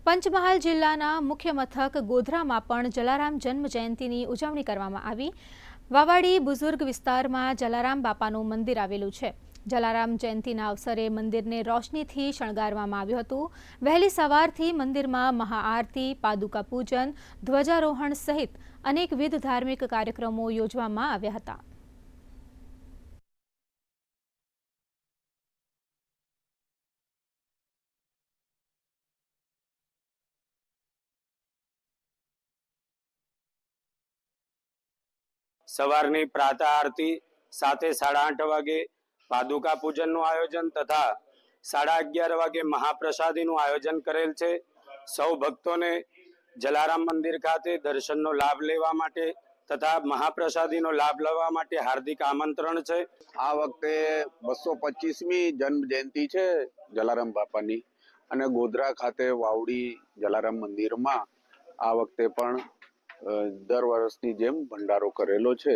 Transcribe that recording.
પંચમહાલ જિલ્લાના મુખ્ય મથક ગોધરામાં પણ જલારામ જન્મ જયંતિની ઉજવણી કરવામાં આવી। વાવાડી બુઝુર્ગ વિસ્તારમાં જલારામ બાપાનું મંદિર આવેલું છે। જલારામ જયંતિના અવસરે મંદિરને રોશનીથી શણગારવામાં આવ્યું હતું। વહેલી સવારથી મંદિરમાં મહાઆરતી, પાદુકા પૂજન, ધ્વજારોહણ સહિત અનેકવિધ ધાર્મિક કાર્યક્રમો યોજવામાં આવ્યા હતા। સવારની પ્રાતઃ આરતી સાથે 8:30 વાગે પાદુકા પૂજનનું આયોજન તથા 11:30 વાગે મહાપ્રસાદીનું આયોજન કરેલ છે। સૌ ભક્તોને જલારામ મંદિર ખાતે દર્શનનો લાભ લેવા માટે તથા મહાપ્રસાદીનો લાભ લેવા માટે હાર્દિક આમંત્રણ છે। આ વખતે 225મી જન્મ જયંતિ છે જલારામ બાપાની અને ગોધરા ખાતે વાવડી જલારામ મંદિરમાં આ વખતે પણ દર વર્ષની જેમ ભંડારો કરેલો છે।